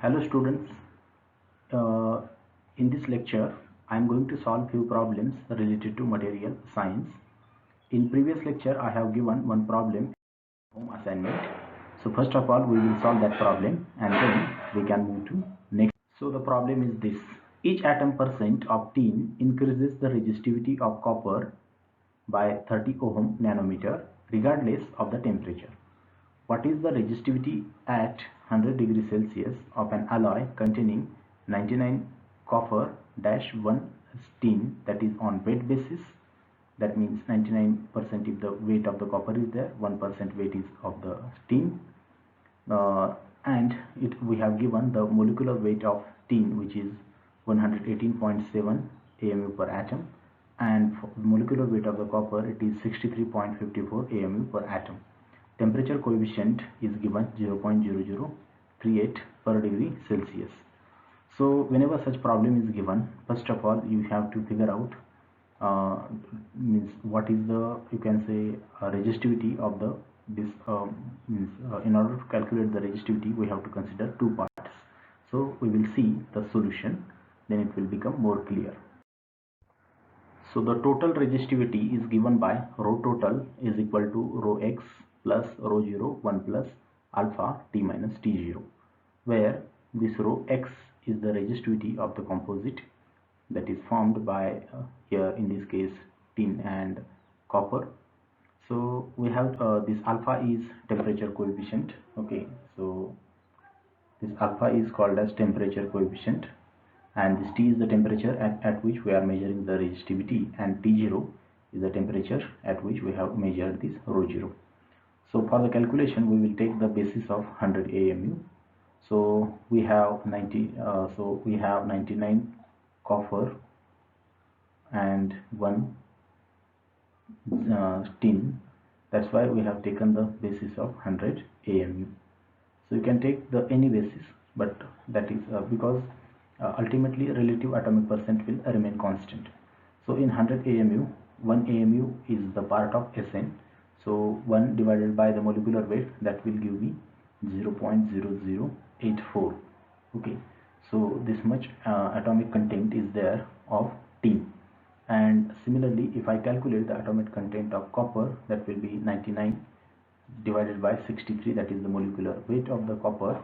Hello students, uh, in this lecture I am going to solve few problems related to material science. In previous lecture I have given one problem home assignment. So first of all we will solve that problem and then we can move to next. So the problem is this: each atom percent of tin increases the resistivity of copper by 30 ohm nanometer regardless of the temperature. What is the resistivity at 100 degrees Celsius of an alloy containing 99 copper dash 1 tin, that is on weight basis? That means 99% if the weight of the copper is there, 1% weight is of the tin. And we have given the molecular weight of tin, which is 118.7 AMU per atom, and for molecular weight of the copper it is 63.54 AMU per atom. Temperature coefficient is given 0.0038 per degree Celsius. So whenever such problem is given, first of all you have to figure out means what is the, you can say, resistivity of the this in order to calculate the resistivity we have to consider two parts. So we will see the solution, then it will become more clear. So the total resistivity is given by rho total is equal to rho x plus rho 0 1 plus alpha t minus t0, where this rho x is the resistivity of the composite that is formed by here in this case tin and copper. So we have this alpha is temperature coefficient. Okay, so this alpha is called as temperature coefficient, and this T is the temperature at which we are measuring the resistivity, and T0 is the temperature at which we have measured this rho 0. So for the calculation we will take the basis of 100 AMU. So we have 99 copper and 1 tin. That's why we have taken the basis of 100 AMU. So you can take the any basis, but that is because ultimately relative atomic percent will remain constant. So in 100 AMU, 1 AMU is the part of Sn. So 1 divided by the molecular weight, that will give me 0.0084. Okay, so this much atomic content is there of tin. And similarly, if I calculate the atomic content of copper, that will be 99 divided by 63, that is the molecular weight of the copper,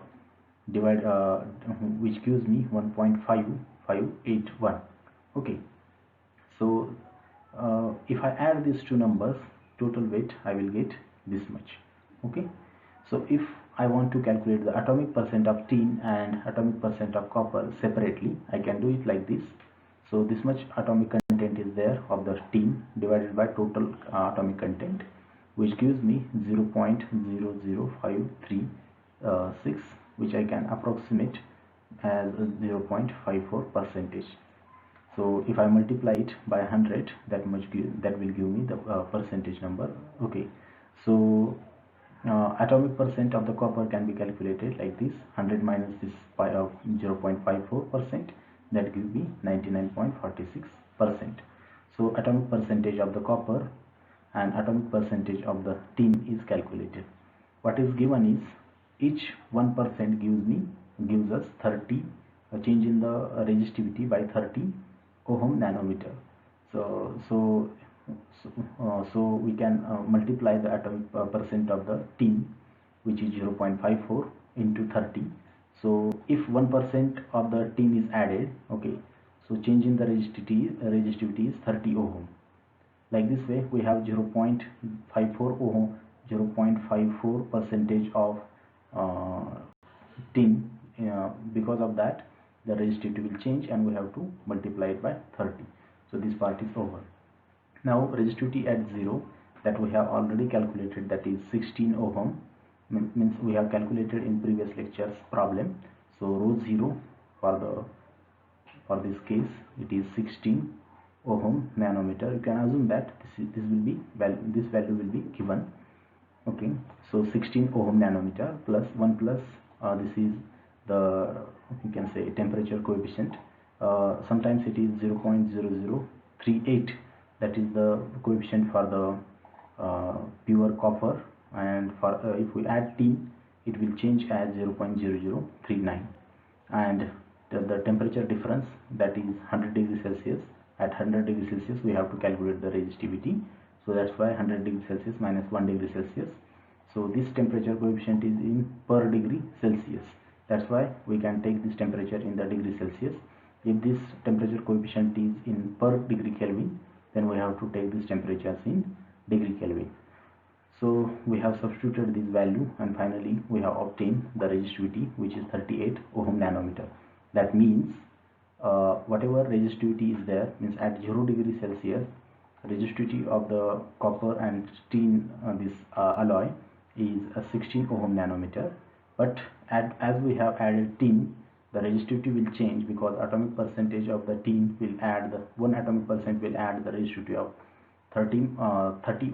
which gives me 1.5581. Okay, so if I add these two numbers, total weight, I will get this much. Okay, so if I want to calculate the atomic percent of tin and atomic percent of copper separately, I can do it like this. So this much atomic content is there of the tin divided by total atomic content, which gives me 0.00536, which I can approximate as 0.54 percentage. So if I multiply it by 100, that will give me the percentage number. Okay, so atomic percent of the copper can be calculated like this: 100 minus this pi of 0.54%, that gives me 99.46%. So atomic percentage of the copper and atomic percentage of the tin is calculated. What is given is each 1% gives us 30, a change in the resistivity by 30 ohm nanometer. So we can multiply the atomic percent of the tin, which is 0.54 into 30. So if 1% of the tin is added, okay, so change in the resistivity is 30 ohm. Like this way we have 0.54 ohm, 0.54 percentage of tin. Because of that the resistivity will change and we have to multiply it by 30. So this part is over. Now resistivity at 0, that we have already calculated, that is 16 ohm, means we have calculated in previous lectures problem. So rho 0 for this case it is 16 ohm nanometer. You can assume that this value will be given. Okay, so 16 ohm nanometer plus 1 plus this is the, you can say, temperature coefficient. Sometimes it is 0.0038, that is the coefficient for the pure copper, and for if we add tin, it will change as 0.0039. and the temperature difference, that is 100 degrees Celsius. At 100 degrees Celsius we have to calculate the resistivity, so that's why 100 degrees Celsius minus 1 degree Celsius. So this temperature coefficient is in per degree Celsius, that's why we can take this temperature in the degree Celsius. If this temperature coefficient is in per degree Kelvin, then we have to take this temperatures in degree Kelvin. So we have substituted this value, and finally we have obtained the resistivity, which is 38 ohm nanometer. That means whatever resistivity is there, means at 0 degree Celsius resistivity of the copper and tin, this alloy, is 16 ohm nanometer. But as we have added tin, the resistivity will change, because atomic percentage of the tin will add, the 1 atomic percent will add the resistivity of 30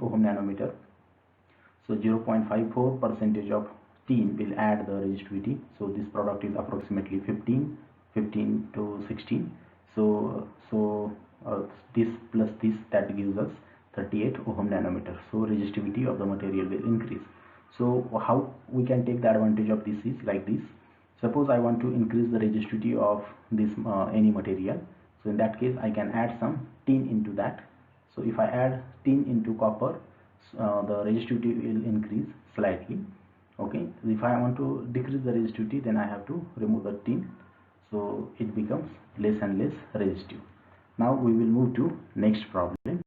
ohm nanometer. So 0.54 percentage of tin will add the resistivity. So this product is approximately 15 to 16. So this plus this, that gives us 38 ohm nanometer. So resistivity of the material will increase. So how we can take the advantage of this is like this. Suppose I want to increase the resistivity of this any material. So in that case I can add some tin into that. So if I add tin into copper, the resistivity will increase slightly. Okay, if I want to decrease the resistivity, then I have to remove the tin, so it becomes less and less resistive. Now we will move to next problem.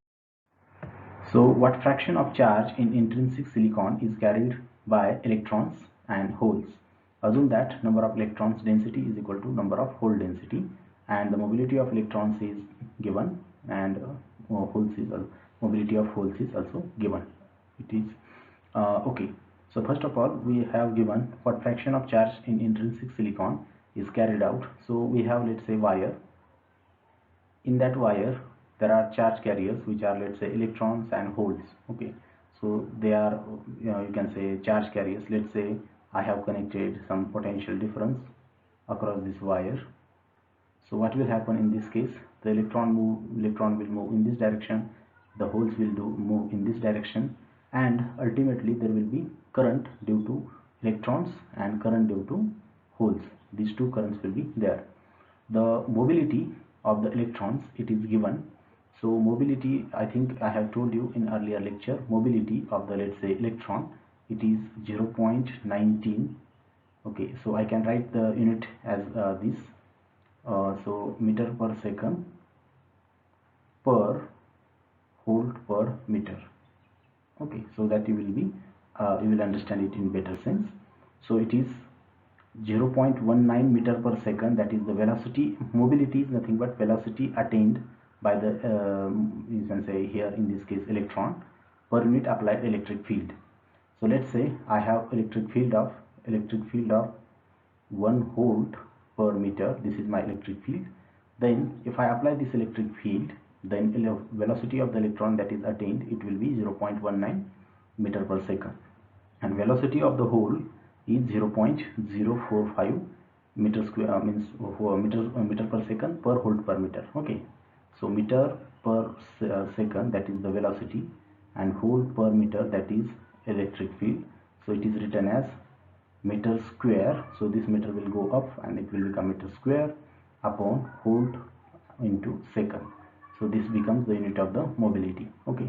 So what fraction of charge in intrinsic silicon is carried by electrons and holes? Assume that number of electrons density is equal to number of hole density, and the mobility of electrons is given, and mobility of holes is also given. It is okay. So first of all, we have given what fraction of charge in intrinsic silicon is carried out. So we have, let's say, wire. In that wire there are charge carriers, which are, let's say, electrons and holes. Okay, so they are, you can say, charge carriers. Let's say I have connected some potential difference across this wire. So what will happen in this case? The electron will move in this direction, the holes will move in this direction, and ultimately there will be current due to electrons and current due to holes. These two currents will be there. The mobility of the electrons, it is given. So mobility, I think I have told you in earlier lecture, mobility of the, let's say, electron, it is 0.19. okay, so I can write the unit as this. So meter per second per volt per meter. Okay, so that you will understand it in better sense. So it is 0.19 meter per second, that is the velocity. Mobility is nothing but velocity attained by the you can say here in this case electron per unit applied electric field. So let's say I have electric field of 1 volt per meter. This is my electric field. Then if I apply this electric field, then velocity of the electron that is attained, it will be 0.19 meter per second, and velocity of the hole is 0.045 meter square, means meter per second per volt per meter. Okay, so meter per second, that is the velocity, and volt per meter, that is electric field. So it is written as meter square. So this meter will go up and it will become meter square upon volt into second. So this becomes the unit of the mobility. Okay,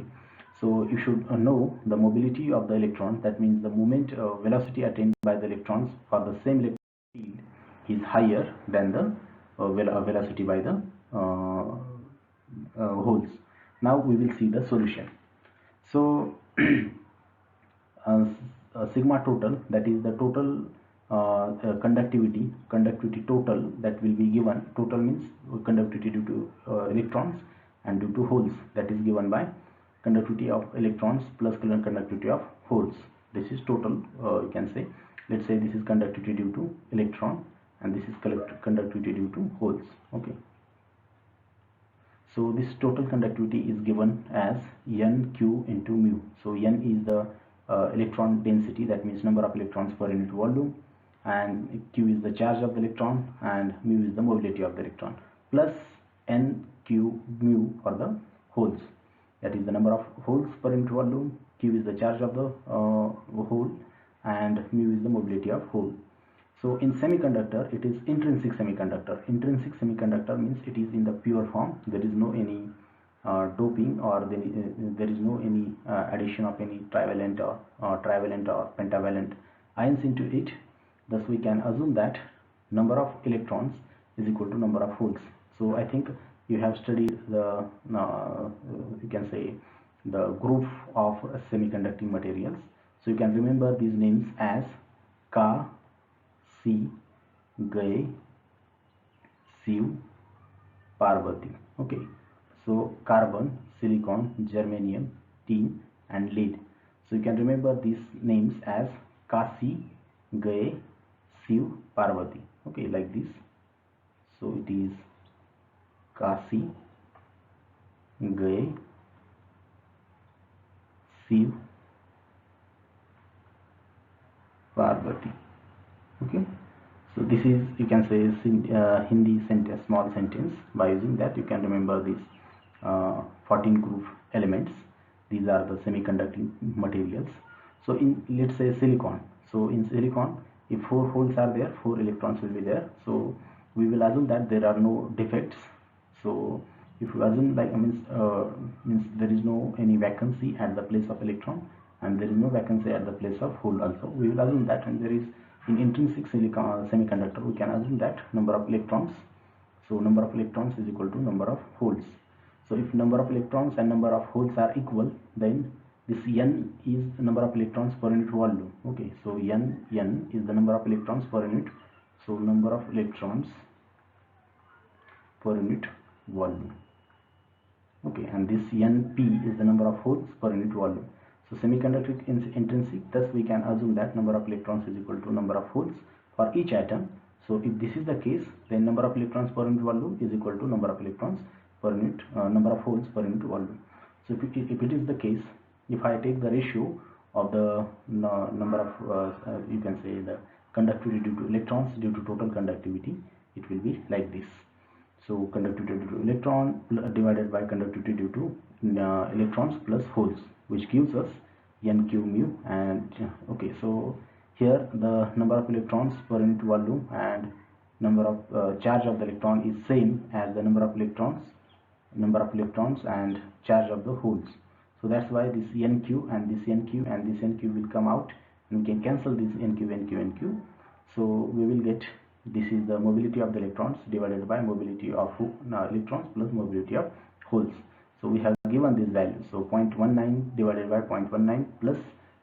so you should know the mobility of the electrons. That means the moment velocity attained by the electrons for the same electric field is higher than the velocity by the holes. Now we will see the solution. So sigma total, that is the total conductivity total that will be given. Total means conductivity due to electrons and due to holes, that is given by conductivity of electrons plus conductivity of holes. This is total, you can say. Let's say this is conductivity due to electron and this is conductivity due to holes. Okay, so this total conductivity is given as NQ into mu. So N is the electron density, that means number of electrons per unit volume, and Q is the charge of the electron, and mu is the mobility of the electron, plus NQ mu for the holes, that is the number of holes per unit volume. Q is the charge of the hole, and mu is the mobility of hole. So in semiconductor, it is intrinsic semiconductor. Intrinsic semiconductor means it is in the pure form. There is no any doping, or there is no any addition of any trivalent or pentavalent ions into it. Thus we can assume that number of electrons is equal to number of holes. So I think you have studied the you can say the group of semiconducting materials. So you can remember these names as Ka, C, Gaye, Siv, Parvati. Okay, so carbon, silicon, germanium, tin, and lead. So you can remember these names as Kasi, Gaye, Siv, Parvati. Okay, like this. So it is Kasi, Gaye, Siv, Parvati. Okay, so this is, you can say, Hindi sentence, small sentence. By using that you can remember these 14 group elements. These are the semiconducting materials. So in, let's say, silicon. So in silicon, if 4 holes are there, 4 electrons will be there. So we will assume that there are no defects. So if you assume, like, means there is no any vacancy at the place of electron, and there is no vacancy at the place of hole also, we will assume that when there is in intrinsic silicon semiconductor, we can assume that number of electrons, so number of electrons is equal to number of holes. So if number of electrons and number of holes are equal, then this n is the number of electrons per unit volume. Okay, so n is the number of electrons per unit, so number of electrons per unit volume. Okay, and this np is the number of holes per unit volume. So semiconductor is intrinsic, thus we can assume that number of electrons is equal to number of holes for each atom. So if this is the case, then number of electrons per unit volume is equal to number of electrons per unit number of holes per unit volume. So if it is the case, if I take the ratio of the number of you can say the conductivity due to electrons due to total conductivity, it will be like this. So conductivity due to electron divided by conductivity due to electrons plus holes, which gives us n q mu. And okay, so here the number of electrons per unit volume and number of charge of the electron is same as the number of electrons and charge of the holes. So that's why this nq and this nq and this nq will come out, and we can cancel this nq. So we will get, this is the mobility of the electrons divided by mobility of electrons plus mobility of holes. So we have given this value. So 0.19 divided by 0.19 plus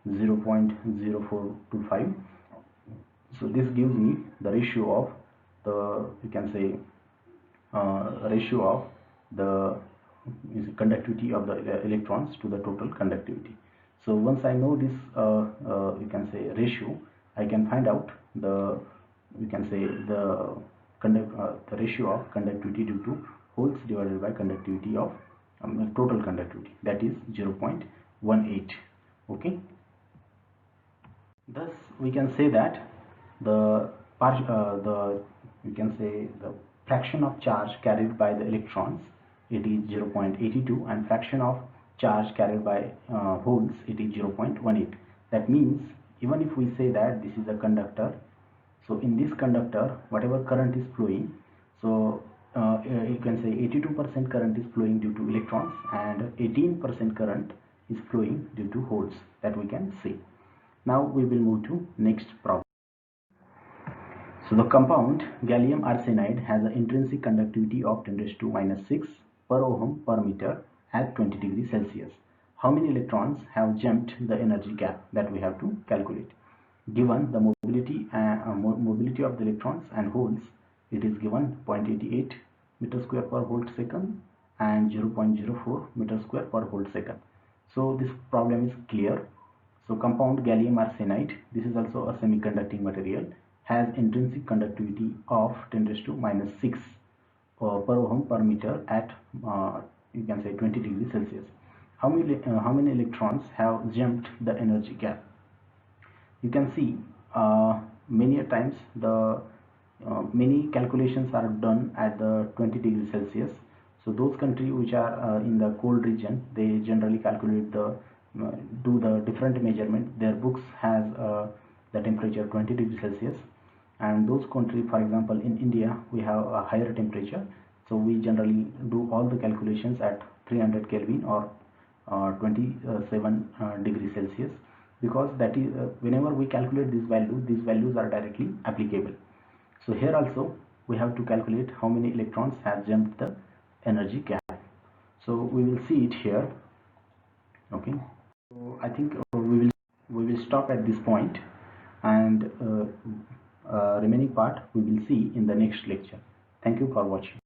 0.0425. So this gives me the ratio of the, you can say, ratio of the conductivity of the electrons to the total conductivity. So once I know this you can say ratio, I can find out the, you can say, the ratio of conductivity due to holes divided by conductivity of total conductivity, that is 0.18. okay, thus we can say that the you can say the fraction of charge carried by the electrons, it is 0.82, and fraction of charge carried by holes, it is 0.18. That means even if we say that this is a conductor, so in this conductor whatever current is flowing, so you can say 82% current is flowing due to electrons and 18% current is flowing due to holes, that we can see. Now we will move to next problem. So the compound gallium arsenide has an intrinsic conductivity of 10⁻⁻⁶ per ohm per meter at 20 degrees Celsius. How many electrons have jumped the energy gap? That we have to calculate. Given the mobility of the electrons and holes, it is given 0.88 meter square per volt second and 0.04 meter square per volt second. So this problem is clear. So compound gallium arsenide, this is also a semiconducting material, has intrinsic conductivity of 10⁻⁶ per ohm per meter at you can say 20 degrees Celsius. How many electrons have jumped the energy gap? You can see many a times the many calculations are done at the 20 degrees Celsius. So those countries which are in the cold region, they generally calculate the do the different measurement. Their books has the temperature 20 degrees Celsius, and those countries, for example in India we have a higher temperature, so we generally do all the calculations at 300 Kelvin or 27 degrees Celsius, because that is whenever we calculate this value, these values are directly applicable. So here also we have to calculate how many electrons have jumped the energy gap. So we will see it here. Okay, so I think we will stop at this point, and remaining part we will see in the next lecture. Thank you for watching.